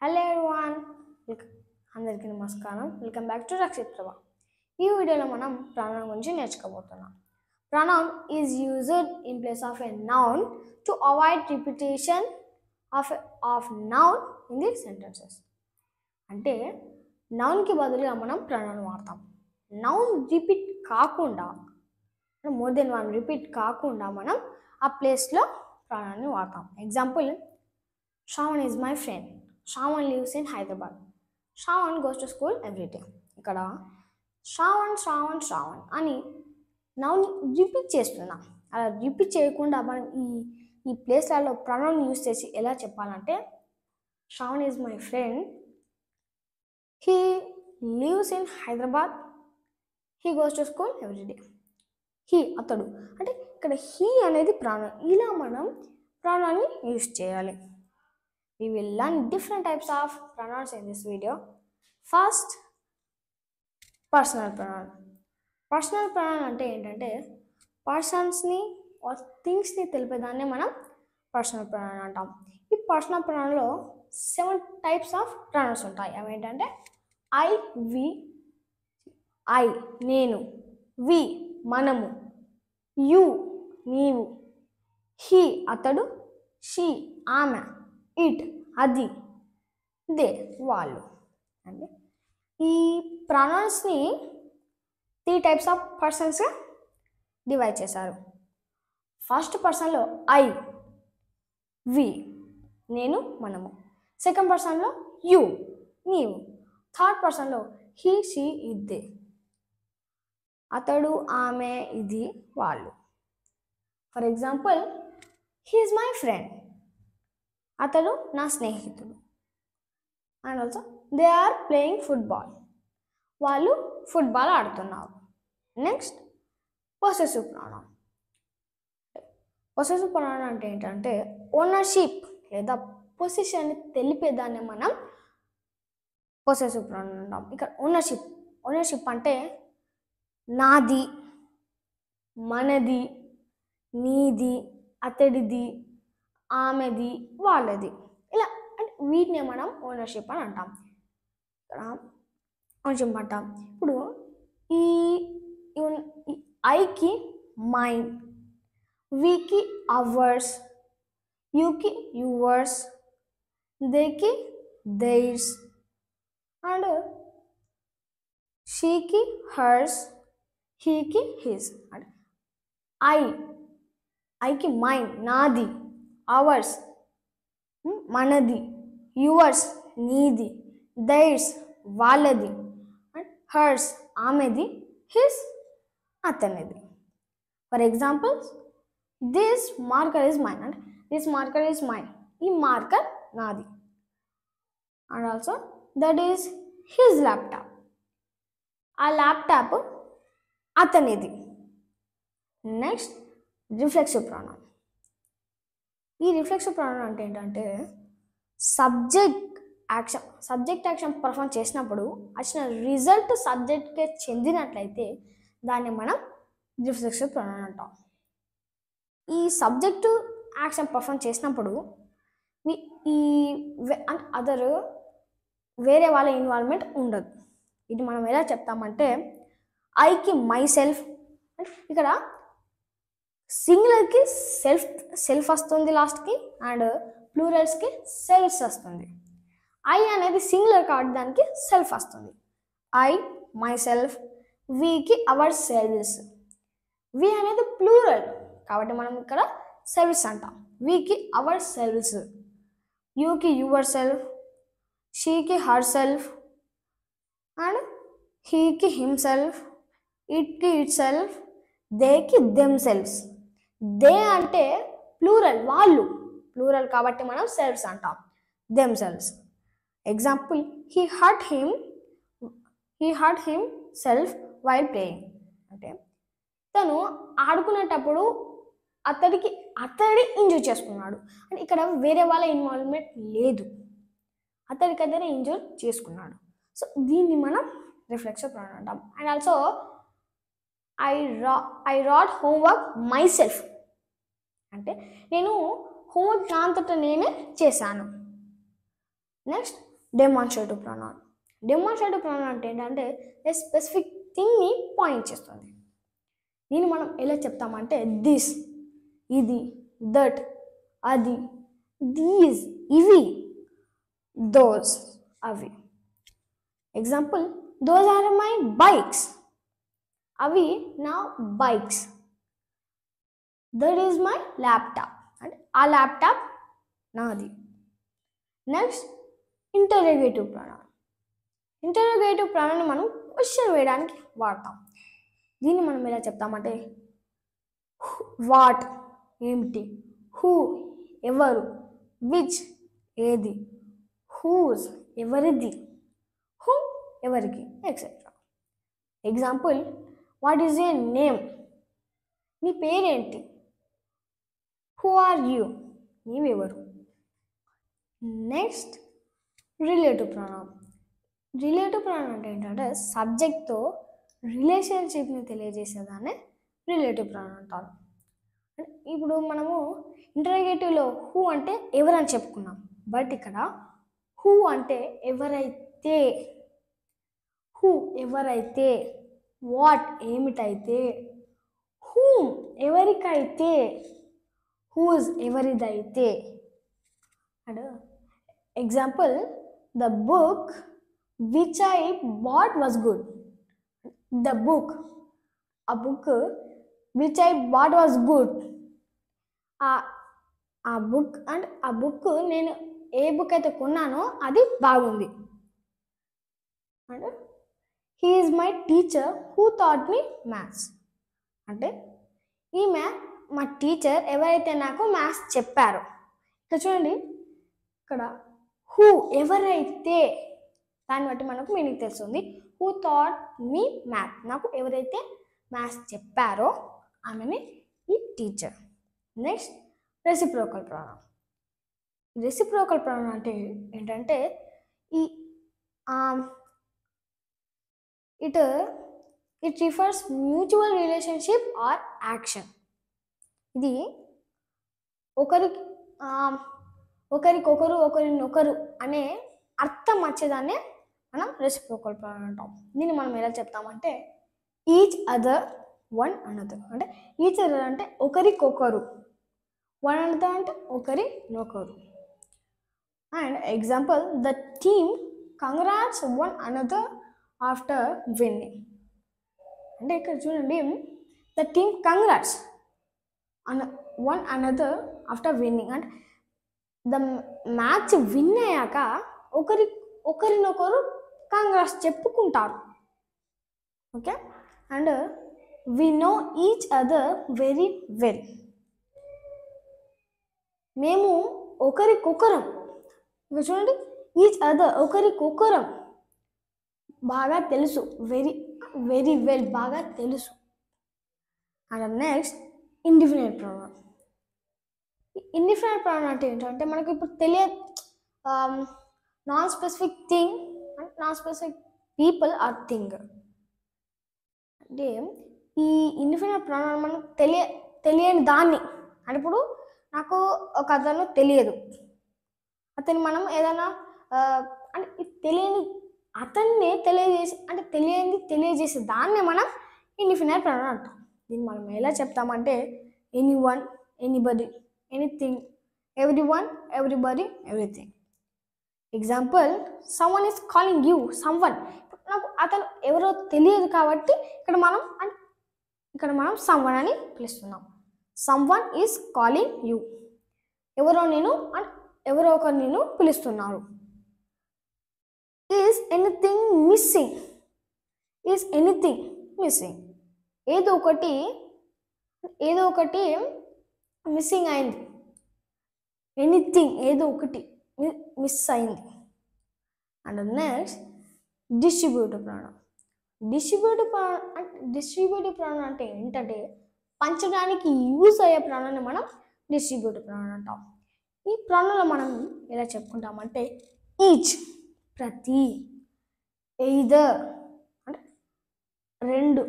Hello everyone, అందరికీ నమస్కారం. Welcome back to Rakshit ప్రభా. ఈ వీడియోలో మనం ప్రొనౌన్ గురించి నేర్చుకోబోతున్నాం. Pronoun is used in place of a noun to avoid repetition of noun in the sentences. అంటే నౌన్కి బదులుగా మనం ప్రొనౌన్ వాడతాం. నౌన్ రిపీట్ కాకుండా, మోర్ దెన్ వన్ రిపీట్ కాకుండా మనం ఆ ప్లేస్లో ప్రొనౌన్ని వాడతాం. Example, Shravan is my friend. Shravan lives in Hyderabad. Shravan goes to school every day. ఇక్కడ శ్రావణ్ శ్రావణ్ శ్రావణ్ అని నౌన్ రిపీట్ చేస్తున్నాం. అలా రిపీట్ చేయకుండా మనం ఈ ప్లేస్లలో ప్రొనౌన్ యూస్ చేసి ఎలా చెప్పాలంటే, Shravan is my friend, he lives in Hyderabad, he goes to school every day. He అతడు, అంటే ఇక్కడ హీ అనేది ప్రొనౌన్. ఇలా మనం ప్రొనౌన్ని యూస్ చేయాలి. We will learn different types of pronouns in this video. First, personal pronoun. Personal pronoun అంటే ఏంటంటే పర్సన్స్ని are థింగ్స్ని తెలిపేదాన్ని మనం పర్సనల్ ప్రొనౌన్ అంటాం. ఈ పర్సనల్ ప్రొనౌన్లో 7 టైప్స్ ఆఫ్ ప్రొనౌన్స్ ఉంటాయి. అవి ఏంటంటే ఐ, వి, ఐ నేను, వి మనము, యు నీవు, హీ అతడు, షీ ఆమె, ఇట్ అది, దే వాళ్ళు. అంటే ఈ ప్రొనౌన్స్ని 3 టైప్స్ ఆఫ్ పర్సన్స్గా డివైడ్ చేశారు. ఫస్ట్ పర్సన్లో ఐ, వి నేను మనము. సెకండ్ పర్సన్లో యు నీవు. థర్డ్ పర్సన్లో హీ షీ ఇట్ దే అతడు ఆమె ఇది వాళ్ళు. For example, he is my friend, అతడు నా స్నేహితుడు. And also they are playing football, వాళ్ళు ఫుట్బాల్ ఆడుతున్నారు. Next, possessive pronoun. Possessive pronoun అంటే ఏంటంటే ఓనర్షిప్ లేదా పొజిషన్ని తెలిపేదాన్ని మనం పొసెసివ్ ప్రొనౌన్ అంటాం. ఇక్కడ ఓనర్షిప్ అంటే నాది, మనది, నీది, అతడిది, ఆమెది, వాళ్ళది. ఇలా అంటే వీటిని మనం ఓనర్షిప్ అని అంటాం. ఇక్కడ ఓనర్షిప్ అంటాం. ఇప్పుడు ఈ ఐకి మైన్, వీకి అవర్స్, యూకి యువర్స్, దేకి దైర్స్, అండ్ షీకి హర్స్, హీకి హిస్. అంటే ఐకి మైన్ నాది, అవర్స్ మనది, యువర్స్ నీది, దైర్స్ వాళ్ళది, అండ్ హర్స్ ఆమెది, హిస్ అతనిది. For example, this marker is mine, అంటే దిస్ మార్కర్ ఈజ్ మైన్, ఈ మార్కర్ నాది. And also that is his laptop, ఆ ల్యాప్టాప్ అతనిది. Next, reflexive pronoun. ఈ రిఫ్లెక్సివ్ ప్రొనౌన్ అంటే ఏంటంటే సబ్జెక్ట్ యాక్షన్ పర్ఫామ్ చేసినప్పుడు వచ్చిన రిజల్ట్ సబ్జెక్ట్కే చెందినట్లయితే దాన్ని మనం రిఫ్లెక్సివ్ ప్రొనౌన్ అంటాం. ఈ సబ్జెక్టు యాక్షన్ పర్ఫామ్ చేసినప్పుడు వేరే వాళ్ళ ఇన్వాల్వ్మెంట్ ఉండదు. ఇది మనం ఎలా చెప్తామంటే, ఐకి మై సెల్ఫ్, ఇక్కడ సింగులర్కి సెల్ఫ్ వస్తుంది లాస్ట్కి, అండ్ ప్లూరల్స్కి సెల్ఫ్స్ వస్తుంది. ఐ అనేది సింగులర్ కాబట్టి దానికి సెల్ఫ్ వస్తుంది. I myself. వీకి అవర్ సెల్వ్స్. వి అనేది ప్లూరల్ కాబట్టి మనం ఇక్కడ సెల్వ్స్ అంటాం. వీకి అవర్ సెల్వ్స్, యూకి యువర్ సెల్ఫ్, షీకి హర్ సెల్ఫ్, అండ్ హీకి హిమ్ సెల్ఫ్, ఇట్కి ఇట్ సెల్ఫ్, దేకి దెమ్ సెల్వ్స్. దే అంటే ప్లూరల్, వాళ్ళు ప్లూరల్ కాబట్టి మనం సెల్వ్స్ అంటాం, themselves. Example, he hurt himself while playing. అంటే తను ఆడుకునేటప్పుడు అతడి ఇంజూర్ చేసుకున్నాడు. అంటే ఇక్కడ వేరే వాళ్ళ ఇన్వాల్వ్మెంట్ లేదు, అతడికతనే ఇంజూర్ చేసుకున్నాడు. సో దీన్ని మనం రిఫ్లెక్సివ్ ప్రొనౌన్ అంటాం. And also I wrote homework myself, అంటే నేను హోంవర్క్ నా అంతటా నేనే చేశాను. Next, demonstrative pronoun. Demonstrative pronoun అంటే ఏంటంటే ఏ స్పెసిఫిక్ థింగ్ని పాయింట్ చేస్తుంది. దీన్ని మనం ఎలా చెప్తామంటే దిస్, ఇది, దట్, అది, దీస్, ఇవి, దోస్, అవి. Example, those are my bikes, అవి నా bikes. That is my laptop, అంటే ఆ ల్యాప్టాప్ నాది. Next interrogative pronoun. Interrogative pronoun మనం క్వశ్చన్ వేయడానికి వాడతాం. దీన్ని మనం ఎలా చెప్తామంటే వాట్ ఏమిటి, హూ ఎవరు, విచ్ ఏది, హూజ్ ఎవరిది, హూ ఎవరికి, etcetera. Example, what is a name, నీ పేరేంటి. హూ ఆర్ యూ, నీవెవరు. Next relative pronoun. Relative pronoun అంటే ఏంటంటే సబ్జెక్ట్తో రిలేషన్షిప్ని తెలియజేసేదాన్ని రిలేటివ్ ప్రొనౌన్ అంటారు. ఇప్పుడు మనము ఇంటరోగేటివ్లో హూ అంటే ఎవరని చెప్పుకున్నాం, బట్ ఇక్కడ హూ అంటే ఎవరైతే, హూ ఎవరైతే, వాట్ ఏమిటైతే, హూమ్ ఎవరికైతే, హూజ్ ఎవరిదైతే. And example, the book which I bought was good. The book, ఆ book which I bought was good. ఆ బుక్ అండ్ ఆ బుక్ నేను ఏ బుక్ అయితే కొన్నానో అది బాగుంది. And he is my teacher who taught me maths. అంటే ఈమె మా టీచర్ ఎవరైతే నాకు మ్యాథ్స్ చెప్పారో. ఇక్కడ చూడండి, ఇక్కడ హూ ఎవరైతే, దాన్ని బట్టి మనకు మీనింగ్ తెలుస్తుంది. హూ థాట్ మీ మ్యాథ్, నాకు ఎవరైతే మ్యాథ్స్ చెప్పారో ఆమెని ఈ teacher. Next reciprocal pronoun. Reciprocal pronoun అంటే ఏంటంటే ఈ it refers mutual relationship or action. ఇది ఒకరికొకరు ఒకరినొకరు అనే అర్థం వచ్చేదాన్నే మనం రెసిప్రోకల్ ప్రొనౌన్ అంటాం. దీన్ని మనం ఎలా చెప్తామంటే ఈచ్ అదర్, వన్ అనదర్. అంటే ఈచ్ అదర్ అంటే ఒకరికొకరు, వన్ అనదర్ అంటే ఒకరినొకరు. And example, the team congrats one another after winning. అంటే ఇక్కడ చూడండి, the team congrats one another after winning. అంటే ద మ్యాచ్ విన్ అయ్యాక ఒకరినొకరు కంగ్రాట్స్ చెప్పుకుంటారు. Okay. And we know each other very well. మేము ఒకరికొకరం, ఇక చూడండి, ఈచ్ అదర్ ఒకరికొకరం బాగా తెలుసు, వెరీ వెరీ వెల్ బాగా తెలుసు. And next indefinite pronoun. Indefinite pronoun అంటే ఏంటంటే మనకు ఇప్పుడు non specific thing and non specific people or thing. అంటే ఈ ఇండిఫినిట్ ప్రొనౌన్ మనం తెలియని దాన్ని, అంటే ఇప్పుడు నాకు ఒక అతను తెలియదు, అతను మనం ఏదైనా అంటే తెలియని అతన్ని తెలియజేసే దాన్ని మనం ఇండిఫినిట్ ప్రొనౌన్ అంటాం. దీన్ని మనం ఎలా చెప్తామంటే anyone, anybody, anything, everyone, everybody, everything. Example, someone is calling you. Someone, నాకు అతను ఎవరో తెలియదు కాబట్టి ఇక్కడ మనం సమ్వన్ అని పిలుస్తున్నాం. సమ్వన్ ఈజ్ కాలింగ్ యూ, ఎవరో ఒకరు నేను పిలుస్తున్నారు. Is anything missing. Is anything missing, ఏదో ఒకటి మిస్సింగ్ అయింది. ఎనీథింగ్ ఏదో ఒకటి మిస్ అయింది. And next distributive pronoun. Distributive pronoun అంటే ఏంటంటే పంచడానికి యూజ్ అయ్యే ప్రొనౌన్ని మనం డిస్ట్రిబ్యూటివ్ ప్రొనౌన్ అంటాం. ఈ ప్రొనౌన్లో మనం ఎలా చెప్పుకుంటామంటే ఈచ్ ప్రతి, ఎయిదర్ అంటే రెండు,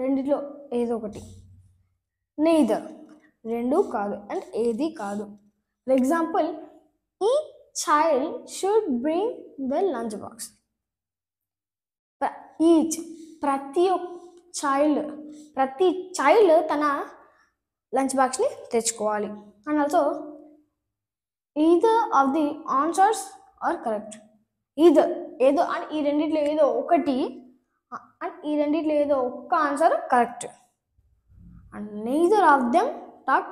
రెండిలో ఏదో ఒకటి, నెయిదర్ రెండు కాదు అంటే ఏది కాదు. ఫర్ ఎగ్జాంపుల్, ఈ child should bring the lunch box. Each ప్రతి చైల్డ్ తన లంచ్ బాక్స్ని తెచ్చుకోవాలి. And also either of the answers are correct. ఏదో అండ్ ఈ రెండిట్లో ఏదో ఒకటి అండ్ ఈ రెండిట్లో ఏదో ఒక్క answer correct. And neither of them talk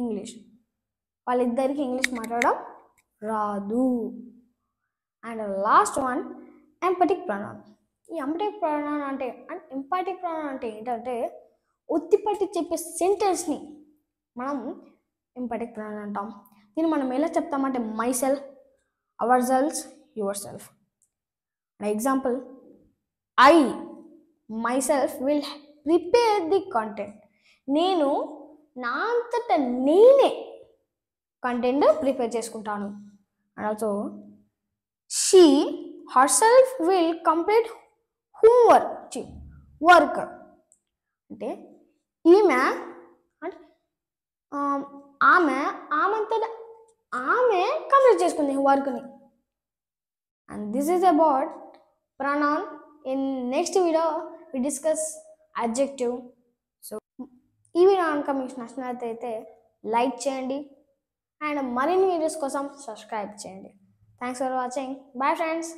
English. వాళ్ళిద్దరికి ఇంగ్లీష్ మాట్లాడడం రాదు. And last one emphatic pronoun. ఈ ఎంపటిక్ ప్రొనౌన్ అంటే అండ్ ఎంపటిక్ ప్రొనౌన్ అంటే ఏంటంటే ఒత్తిపట్టి చెప్పే సెంటెన్స్ని మనం ఎంపటిక్ ప్రొనౌన్ అంటాం. దీన్ని మనం ఎలా చెప్తామంటే myself, ourselves, yourself. Example, I myself will prepare the content. నేను నా అంతట నేనే కంటెంట్ ప్రిపేర్ చేసుకుంటాను. And also she herself will complete work. అంటే ఈమె అంటే ఆమెంతట ఆమె కంప్లీట్ చేసుకుంది వర్క్ని. And this is about pronoun. In next video we discuss adjective. So ఈ వీడియో కనుక మీకు నచ్చినట్లయితే లైక్ చేయండి అండ్ మరిన్ని వీడియోస్ కోసం సబ్స్క్రైబ్ చేయండి. Thanks for watching. Bye friends.